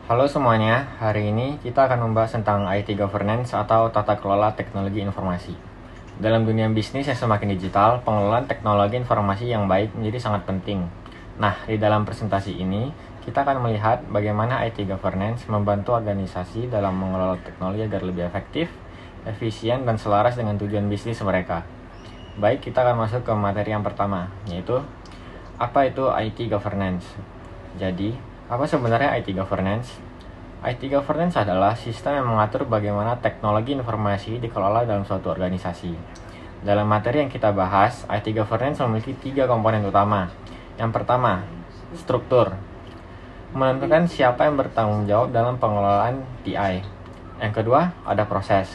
Halo semuanya, hari ini kita akan membahas tentang IT governance atau tata kelola teknologi informasi. Dalam dunia bisnis yang semakin digital, pengelolaan teknologi informasi yang baik menjadi sangat penting. Nah, di dalam presentasi ini, kita akan melihat bagaimana IT governance membantu organisasi dalam mengelola teknologi agar lebih efektif, efisien, dan selaras dengan tujuan bisnis mereka. Baik, kita akan masuk ke materi yang pertama, yaitu apa itu IT governance. Jadi, apa sebenarnya IT governance? IT governance adalah sistem yang mengatur bagaimana teknologi informasi dikelola dalam suatu organisasi. Dalam materi yang kita bahas, IT governance memiliki 3 komponen utama. Yang pertama, struktur. Menentukan siapa yang bertanggung jawab dalam pengelolaan TI. Yang kedua, ada proses.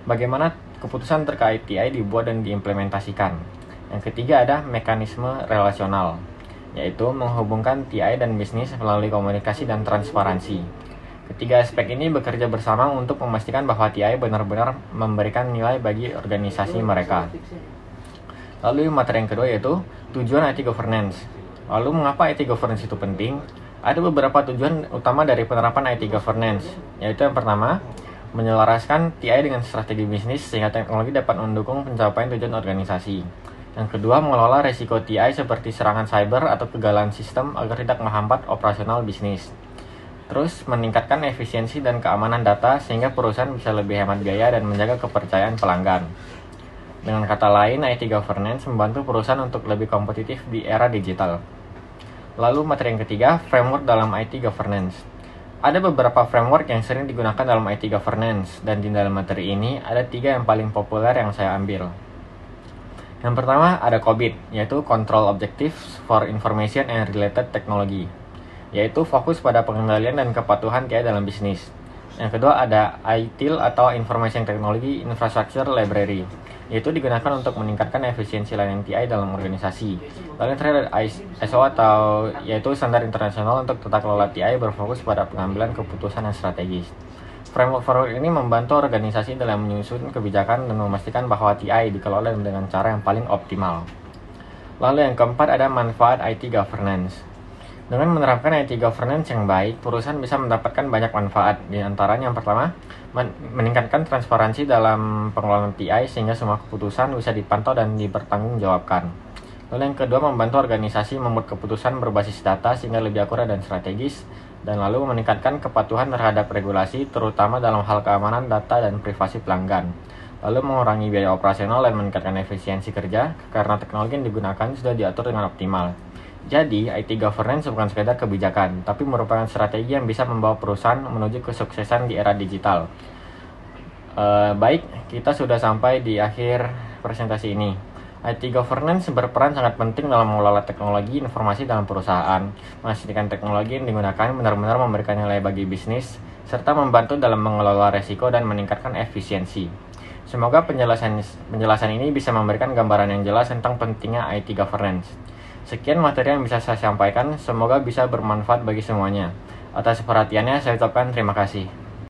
Bagaimana keputusan terkait TI dibuat dan diimplementasikan. Yang ketiga ada mekanisme relasional, yaitu menghubungkan TI dan bisnis melalui komunikasi dan transparansi. Ketiga aspek ini bekerja bersama untuk memastikan bahwa TI benar-benar memberikan nilai bagi organisasi mereka. Lalu materi yang kedua yaitu tujuan IT governance. Lalu mengapa IT governance itu penting? Ada beberapa tujuan utama dari penerapan IT governance, yaitu yang pertama, menyelaraskan TI dengan strategi bisnis sehingga teknologi dapat mendukung pencapaian tujuan organisasi. Yang kedua, mengelola resiko TI seperti serangan cyber atau kegagalan sistem agar tidak menghambat operasional bisnis. Terus, meningkatkan efisiensi dan keamanan data sehingga perusahaan bisa lebih hemat biaya dan menjaga kepercayaan pelanggan. Dengan kata lain, IT governance membantu perusahaan untuk lebih kompetitif di era digital. Lalu materi yang ketiga, framework dalam IT governance. Ada beberapa framework yang sering digunakan dalam IT governance, dan di dalam materi ini ada 3 yang paling populer yang saya ambil. Yang pertama ada COBIT, yaitu Control Objectives for Information and Related Technology, yaitu fokus pada pengendalian dan kepatuhan TI dalam bisnis. Yang kedua ada ITIL atau Information Technology Infrastructure Library, yaitu digunakan untuk meningkatkan efisiensi layanan TI dalam organisasi. Lalu yang terakhir ada ISO atau yaitu standar internasional untuk tata kelola TI berfokus pada pengambilan keputusan yang strategis. Framework ini membantu organisasi dalam menyusun kebijakan dan memastikan bahwa TI dikelola dengan cara yang paling optimal. Lalu yang keempat ada manfaat IT governance. Dengan menerapkan IT governance yang baik, perusahaan bisa mendapatkan banyak manfaat. Di antaranya yang pertama, meningkatkan transparansi dalam pengelolaan TI sehingga semua keputusan bisa dipantau dan dipertanggungjawabkan. Lalu yang kedua, membantu organisasi membuat keputusan berbasis data sehingga lebih akurat dan strategis. Dan lalu meningkatkan kepatuhan terhadap regulasi, terutama dalam hal keamanan data dan privasi pelanggan. Lalu mengurangi biaya operasional dan meningkatkan efisiensi kerja, karena teknologi yang digunakan sudah diatur dengan optimal. Jadi, IT governance bukan sekedar kebijakan, tapi merupakan strategi yang bisa membawa perusahaan menuju kesuksesan di era digital. Baik, kita sudah sampai di akhir presentasi ini. IT governance berperan sangat penting dalam mengelola teknologi informasi dalam perusahaan, memastikan teknologi yang digunakan benar-benar memberikan nilai bagi bisnis, serta membantu dalam mengelola resiko dan meningkatkan efisiensi. Semoga penjelasan ini bisa memberikan gambaran yang jelas tentang pentingnya IT governance. Sekian materi yang bisa saya sampaikan, semoga bisa bermanfaat bagi semuanya. Atas perhatiannya saya ucapkan terima kasih.